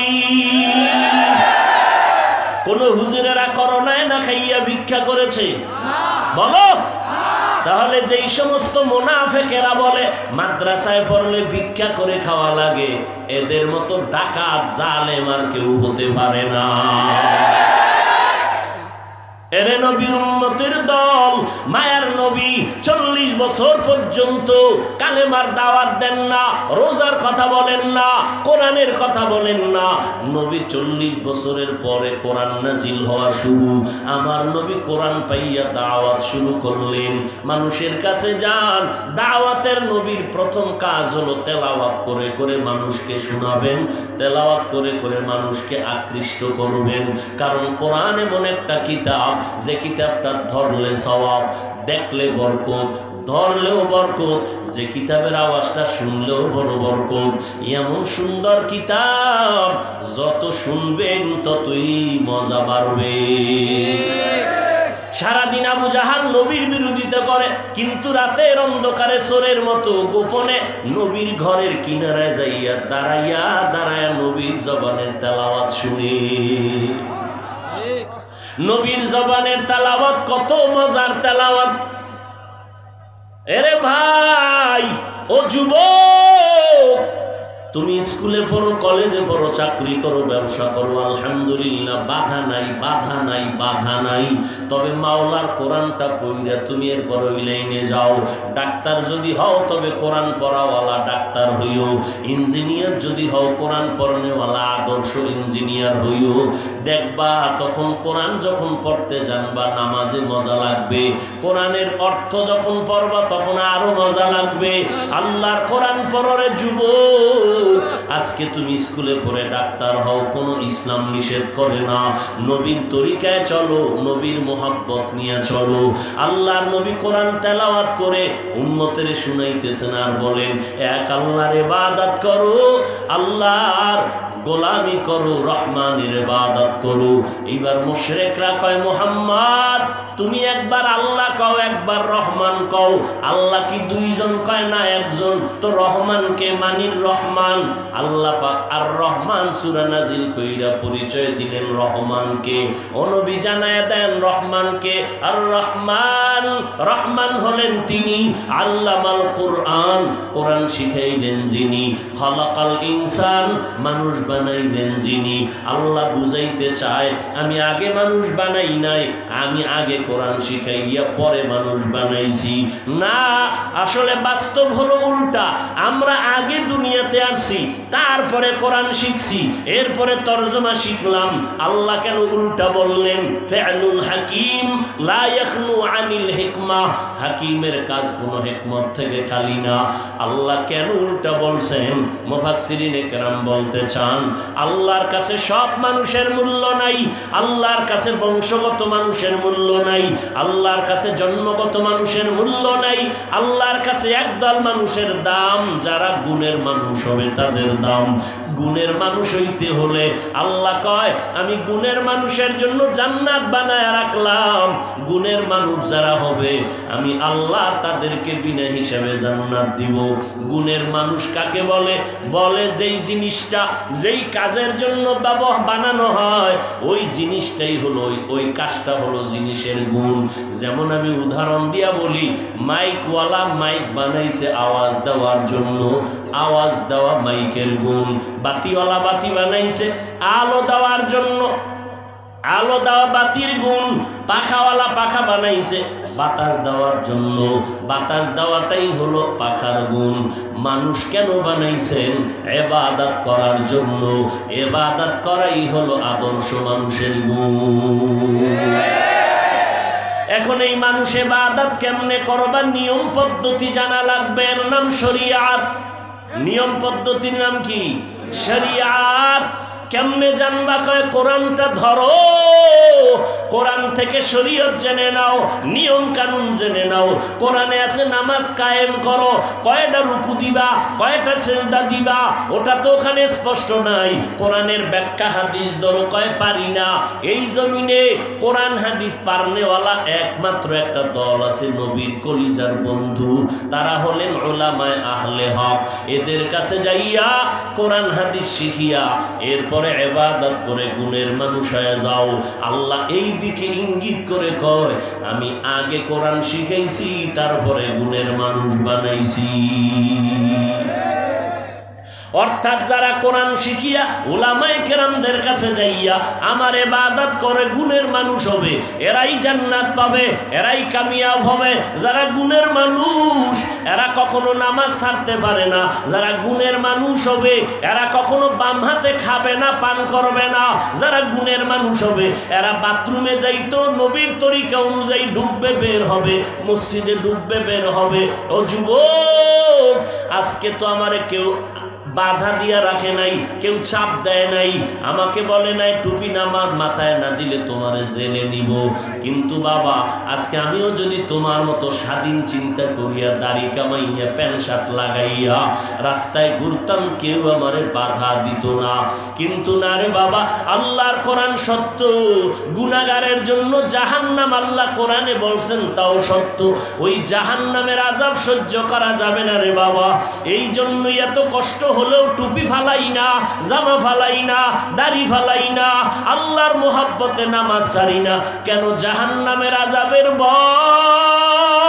কোন হুজুরেরা করোনায় না খাইয়া ভিক্ষা করেছে? বলো। তাহলে যেই সমস্ত মুনাফিকেরা বলে মাদ্রাসায় পড়লে ভিক্ষা করে খাওয়া লাগে, এদের মতো ডাকাত জালেম আর কেউ হতে পারে না। এরে নবীর উম্মতের দল, মায়ার নবী 40 বছর পর্যন্ত কালেমার দাওয়াত দেন না, রোজার কথা বলেন না, কোরআনের কথা বলেন না। নবী 40 বছরের পরে কোরআন নাজিল হওয়া শুরু। আমার নবী কোরআন পাইয়া দাওয়াত শুরু করলেন। মানুষের কাছে যান, দাওয়াতের নবীর প্রথম কাজ হলো তেলাওয়াত করে করে মানুষকে শোনাবেন, তেলাওয়াত করে করে মানুষকে আকৃষ্ট করবেন। কারণ কোরআন এমন একটা কিতাব, যে কিতাবটা ধরলে সওয়াব, দেখলে বরকত, ধরলেও বরকত, যে কিতাবের আওয়াজটা শুনলেও বড় বরকত। এমন সুন্দর কিতাব, যত শুনবেন ততই মজা বাড়বে। সারাদিন আবু জাহাল নবীর বিরোধিতা করে, কিন্তু রাতের অন্ধকারে চোরের মতো গোপনে নবীর ঘরের কিনারায় যাইয়া দাঁড়াইয়া দাঁড়াইয়া নবীর জবানের তেলাওয়াত শুনে। নবীর জবানের তেলাওয়াত কত মজার তেলাওয়াত! এরে ভাই, ও যুবক, তুমি স্কুলে পড়ো, কলেজে পড়ো, চাকরি করো, ব্যবসা করো, আলহামদুলিল্লাহ, বাধা নাই, বাধা নাই, বাধা নাই। তবে মাওলার কোরআনটা পড়িয়া তুমি এরপর ওই লাইনে যাও। ডাক্তার যদি হও তবে কোরআন পড়াওয়ালা ডাক্তার হইও। ইঞ্জিনিয়ার যদি হও, কোরআন পড়ানেওয়ালা আদর্শ ইঞ্জিনিয়ার হইও। দেখবা তখন কোরআন যখন পড়তে জানবা, নামাজে মজা লাগবে। কোরআনের অর্থ যখন পড়বা, তখন আরো মজা লাগবে। আল্লাহর কোরআন পড়রে যুবক, আজকে তুমি স্কুলে পড়ে ডাক্তার হও, কোনো ইসলাম নিষেধ করে না। নবীর তরিকায় চলো, নবীর মোহাব্বত নিয়ে চলো। আল্লাহর নবী কোরআন তেলাওয়াত করে উম্মতের শুনাইতেছেন আর বলেন, এক আল্লাহর ইবাদত করো, আল্লাহর গোলামি করো, রহমানের ইবাদত করো। এবার মুশরিকরা কয়, মুহাম্মদ তুমি একবার আল্লাহ কও, একবার রহমান কও। আল্লাহ কি দুইজন কয়? না, একজন। তো রহমানকে মানির রহমান আল্লাহ পাক, আর রহমান সূরা নাজিল কইরা পরিচয় দিলেন রহমানকে। ও নবী জানায়া দেন রহমানকে। আর রহমান, রহমান হলেন তিনি আল্লামাল কোরআন, কোরআন শিখাইলেন যিনি। খালাকাল ইনসান, মানুষ বানাইলেন যিনি। আল্লাহ বুঝাইতে চায় আমি আগে মানুষ বানাই নাই, আমি আগে কোরআন শিখাইয়া পরে মানুষ বানাইছি। না, আসলে বাস্তব হলো উল্টা। আমরা আগে দুনিয়াতে আসছি, তারপরে কোরআন শিখছি, এরপরে তরজমা শিখলাম। আল্লাহ কেন উল্টা বললেন? ফিআলুল হাকিম লা ইয়াখনু আনিল হিকমাহ, হাকিমের কাজ কোনো হিকমত থেকে খালি না। আল্লাহ কেন উল্টা বলছেন? মুফাসসিরিনে কেরাম বলতে চান আল্লাহর কাছে সব মানুষের মূল্য নাই, আল্লাহর কাছে বংশগত মানুষের মূল্য নাই, আল্লাহর কাছে জন্মগত মানুষের মূল্য নাই। আল্লাহর কাছে একদল মানুষের দাম, যারা গুণের মানুষ হবে তাদের দাম। গুণের মানুষ হইতে হলে আল্লাহ কয় আমি গুণের মানুষের জন্য জান্নাত বানায় রাখলাম। গুণের মানুষ যারা হবে আমি আল্লাহ তাদেরকে বিনা হিসাবে জান্নাত দিব। গুণের মানুষ কাকে বলে? বলে যেই জিনিসটা যেই কাজের জন্য বানানো হয় ওই জিনিসটাই হলো, ওই কাজটা হলো জিনিসের গুণ। যেমন আমি উদাহরণ দিয়া বলি, মাইকওয়ালা মাইক বানাইছে আওয়াজ দেওয়ার জন্য, আওয়াজ দেওয়া মাইকের গুণ। বাতিওয়ালা বাতি বানাইছে আলো দেওয়ার জন্য, আলো দেওয়া বাতির গুণ। পাখাওয়ালা পাখা বানাইছে বাতাস দেওয়ার জন্য, বাতাস দেওয়াটাই হলো পাখার গুণ। মানুষ কেন বানাইছেন? ইবাদত করার জন্য, ইবাদত করাই হলো আদর্শ মানুষের গুণ। এখন এই মানুষ ইবাদত কেমনে করবা নিয়ম পদ্ধতি জানা লাগবে, এর নাম শরিয়াত। নিয়ম পদ্ধতির নাম কি? শরিয়াত। কেমনে জানবা? কয় কোরআনটা ধরো, কোরআন থেকে শরীয়ত জেনে নাও, নিয়ম কানুন জেনে নাও। কোরআনে আছে নামাজ কায়েম করো, কয়টা রুকু দিবা, কয়টা সেজদা দিবা, ওটা তো ওখানে স্পষ্ট নাই। কোরআনের ব্যাখ্যা হাদিস ধরো, কয় পারি না। এই জমিনে কোরআন হাদিস পারনেওয়ালা একমাত্র একটা দল আছে, নবীর কলিজার বন্ধু, তারা হলেন উলামায়ে আহলে হক। এদের কাছে যাইয়া কোরআন হাদিস শিখিয়া এরপর ইবাদত করে গুণের মানুষ হয়ে যাও। আল্লাহ এই দিকে ইঙ্গিত করে কয় আমি আগে কোরআন শিখাইছি, তারপরে গুণের মানুষ বানাইছি। অর্থাৎ যারা কোরআন শিখিয়া উলামায়ে কেরামদের কাছে যাইয়া আমার ইবাদত করে গুণের মানুষ হবে, এরাই জান্নাত পাবে, এরাই কামিয়াব হবে। যারা গুণের মানুষ এরা কখনো নামাজ ছাড়তে পারে না। যারা গুণের মানুষ হবে এরা কখনো বাম হাতে খাবে না, পান করবে না। যারা গুণের মানুষ হবে এরা বাথরুমে যাইতো নবীর তরিকা অনুযায়ী ঢুকবে, বের হবে, মসজিদে ঢুকবে, বের হবে। ও যুবক, আজকে তো আমারে কেউ বাধা দিয়া রাখে নাই, কেউ চাপ দেয় নাই, আমাকে বলে নাই টুপি নামার মাথায় না দিলে তোমার জেলে নিব। কিন্তু বাবা, আজকে আমিও যদি তোমার মতো স্বাধীন চিন্তা করিয়া দাড়ি কামাইয়া প্যান্ট শার্ট লাগাইয়া রাস্তায় ঘুরতাম, কেউ আমারে বাধা দিত না। কিন্তু না রে বাবা, আল্লাহর কোরআন সত্য। গুনাহগারের জন্য জাহান্নাম আল্লাহ কোরআনে বলছেন, তাও সত্য। ওই জাহান্নামের আযাব সহ্য করা যাবে না রে বাবা। এই জন্যই এত কষ্ট হলেও টুপি ফালাই না, জামা ফালাই না, দাড়ি ফালাই না, আল্লাহর মোহাব্বতে নামাজ ছাড়ি না। কেন? জাহান্নামের আযাবের ভয়।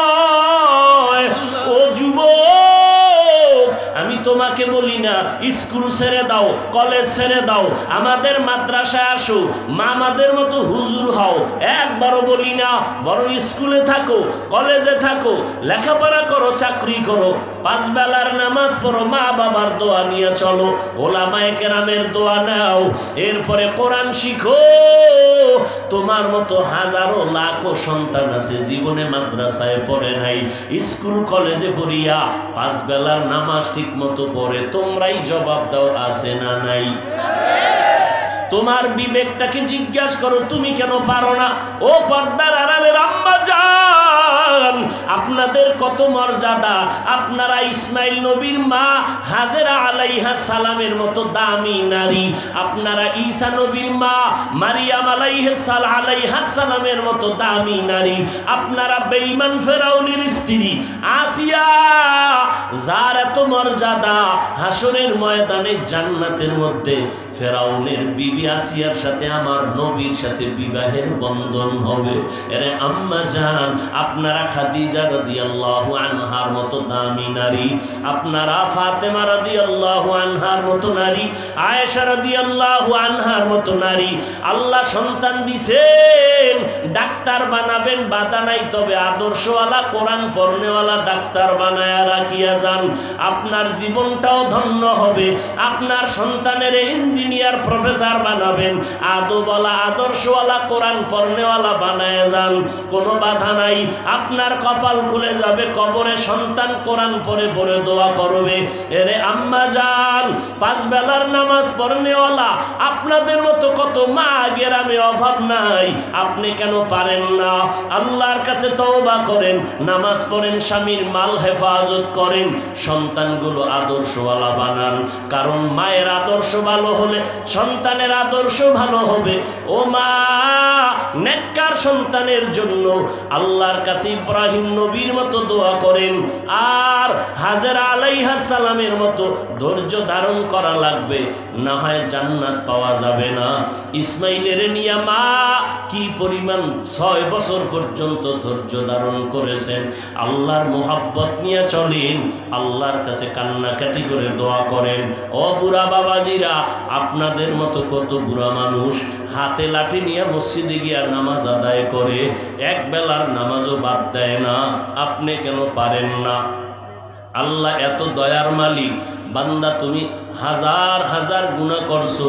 ও যুবক, আমি তোমাকে বলি না স্কুল ছেড়ে দাও, কলেজ ছেড়ে দাও, আমাদের মাদ্রাসায় আসো, মামাদের মতো হুজুর হও, একবারও বলি না। বরং স্কুলে থাকো, কলেজে থাকো, লেখাপড়া করো, চাকরি করো, 5 বেলার নামাজ পড়ো, মা বাবার দোয়া নিয়ে চলো, ওলামায়ে কেরামের দোয়া নাও, এরপরে কোরআন শিখো। তোমার মতো হাজারো লাখো সন্তান আছে জীবনে মাদ্রাসায় পড়ে নাই, স্কুল কলেজে পড়িয়া 5 বেলার নামাজ ঠিক মতো পড়ে। তোমরাই জবাব দাও, আছে না নাই? তোমার বিবেকটাকে জিজ্ঞাসা করো, তুমি কেন পারো না? ও পর্দার আড়ালের আম্মা জান, আপনাদের কত মর্যাদা। আপনারা ইসমাইল নবীর মা হাজেরা আলাইহা সালামের মতো দামি নারী, আপনারা ঈসা নবীর মা মারিয়াম আলাইহা সালামের মতো দামি নারী, আপনারা বেঈমান ফেরাউনের স্ত্রী আসিয়া, যার এত মর্যাদা, হাসরের ময়দানে জান্নাতের মধ্যে ফেরাউনের বিবি বিবি আসিয়ার সাথে আমার নবীর সাথে বিবাহের বন্ধন হবে। এরে আম্মা জান, আপনারা খাদিজা রাদিয়াল্লাহু আনহার মতো দামি নারী, আপনারা ফাতেমা রাদিয়াল্লাহু আনহার মতো নারী, আয়েশা রাদিয়াল্লাহু আনহার মতো নারী, আল্লাহ সন্তান দিছেন, ডাক্তার বানাবেন বাধা নাই, তবে আদর্শওয়ালা কোরআন পড়নেওয়ালা ডাক্তার বানায়া রাখিয়া যান, আপনার জীবনটাও ধন্য হবে। আপনার সন্তানের ইঞ্জিনিয়ার প্রফেসর বানাবেন, আদবওয়ালা আদর্শওয়ালা কোরআন পড়নেওয়ালা বানায়া যান, কোনো বাধা নাই। আপনার কপাল খুলে যাবে, কবরে সন্তান কোরআন পড়ে পড়ে দোয়া করবে। এরে আম্মা জান, 5 বেলার নামাজ পড়নেওয়ালা আপনাদের মতো কত মা গেরামে অভাব নাই, আপনি কেন পারেন না? আল্লাহর কাছে তওবা করেন, নামাজ পড়েন, স্বামীর মাল হেফাজত করেন, সন্তানগুলো আদর্শওয়ালা বানান। কারণ মায়ের আদর্শ ভালো হলে সন্তানের আদর্শ ভালো হবে। ও মা, নেককার সন্তানের জন্য আল্লাহর কাছে ইব্রাহিম নবীর মতো দোয়া করেন, আর হাজেরা আলাইহিস সালামের মতো ধৈর্য ধারণ করা লাগবে, না হয় জান্নাত পাওয়া যাবে না। ইসমাইলের নিয়া মা কি পরিমাণ 6 বছর পর্যন্ত ধৈর্য ধারণ করেছেন। আল্লাহর মোহাব্বত নিয়ে চলেন, আল্লাহর কাছে কান্নাকাটি করে দোয়া করেন। ও বুড়া বাবাজিরা, আপনাদের মতো কত বুড়া মানুষ হাতে লাঠি নিয়ে মসজিদে গিয়া নামাজ আদায় করে, এক বেলার নামাজও বাদ দেয় না, আপনি কেন পারেন না? আল্লাহ এত দয়ার মালিক, বান্দা তুমি হাজার হাজার গুনাহ করছো,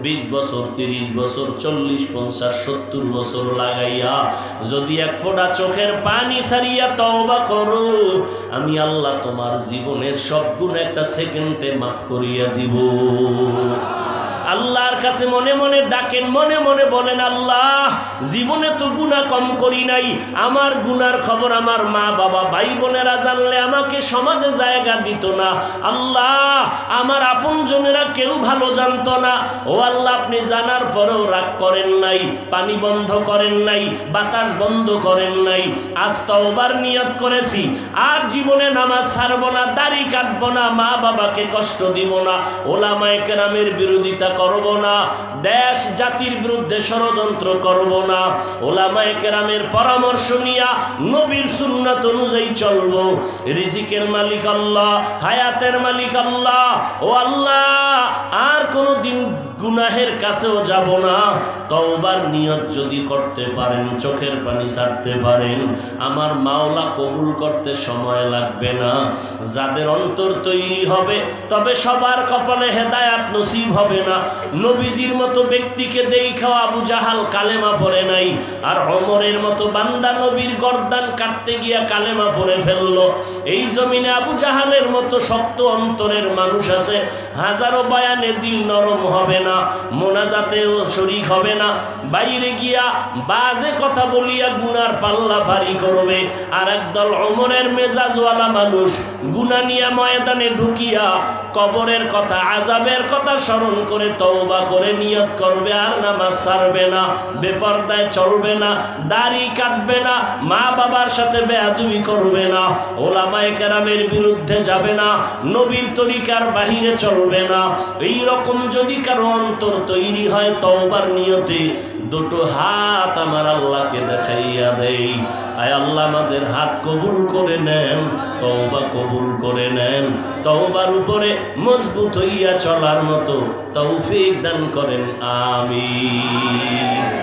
20 বছর 30 বছর 40 50 70 বছর লাগাইয়া যদি এক ফোঁটা চোখের পানি ছাড়িয়া তওবা করো, আমি আল্লাহ তোমার জীবনের সব গুনাহ একটা সেকেন্ডে মাফ করিয়া দিব। আল্লাহর কাছে মনে মনে ডাকেন, মনে মনে বলেন, আল্লাহ জীবনে তো গুনাহ কম করি নাই, আমার গুনার খবর আমার মা বাবা ভাই বোনেরা জানলে আমাকে সমাজে জায়গা দিত না। আল্লাহ আমার আপনজনেরা কেউ ভালো জানতো না। ও আল্লাহ, আপনি জানার পরেও রাগ করেন নাই, পানি বন্ধ করেন নাই, বাতাস বন্ধ করেন নাই। আজ তওবার নিয়ত করেছি, আর জীবনে নামাজ ছাড়বো না, দাড়ি কাটবো না, মা বাবাকে কষ্ট দিব না, ওলামায়ে কেরামের বিরোধিতা করব না, দেশ জাতির বিরুদ্ধে ষড়যন্ত্র করব না, ওলামায়ে কেরামের পরামর্শ নিয়া নবীর সুন্নাত অনুযায়ী চলব। রিজিকের মালিক আল্লাহ, হায়াতের মালিক আল্লাহ। ও আল্লাহ, আর কোনোদিন গুনাহের কাছেও যাব না। তওবার নিয়ত যদি করতে পারেন, চোখের পানি ছাড়তে পারেন, আমার মাওলা কবুল করতে সময় লাগবে না। যাদের অন্তর তৈরি হবে, তবে সবার কপালে হেদায়াত নসিব হবে না। নবীজির মতো ব্যক্তিকে দেখাও আবু জাহাল কালেমা পড়ে নাই, আর ওমরের মতো বান্দা নবীর গর্দান কাটতে গিয়া কালেমা পড়ে ফেললো। এই জমিনে আবু জাহালের মতো শক্ত অন্তরের মানুষ আছে, হাজারো বয়ানে দিল নরম হবে না, মোনাজাতেও শরীক হবে না, বাইরে গিয়া বাজে কথা বলিয়া গুনার পাল্লা ভারী করবে। আর একদল ওমরের মেজাজওয়ালা মানুষ গুনাহ নিয়ে ময়দানে ঢুকিয়া কবরের কথা, আযাবের কথা স্মরণ করে তওবা করে নিয়ত করবে, আর নামাজ ছাড়বে না, বেপরদায় চলবে না, দাড়ি কাটবে না, মা বাবার সাথে বেয়াদবি করবে না, ওলামায়ে কেরামের বিরুদ্ধে যাবে না, নবীর তরিকার বাহিরে চলবে না। এই রকম যদি কারো অন্তর তৈরি হয় তওবার নিয়তে, দুটো হাত আমার আল্লাহকে দেখাইয়া দেই, আয় আল্লাহ আমাদের হাত কবুল করে নেন, তওবা কবুল করে নেন, তওবার উপরে মজবুত হইয়া চলার মতো তৌফিক দান করেন, আমিন।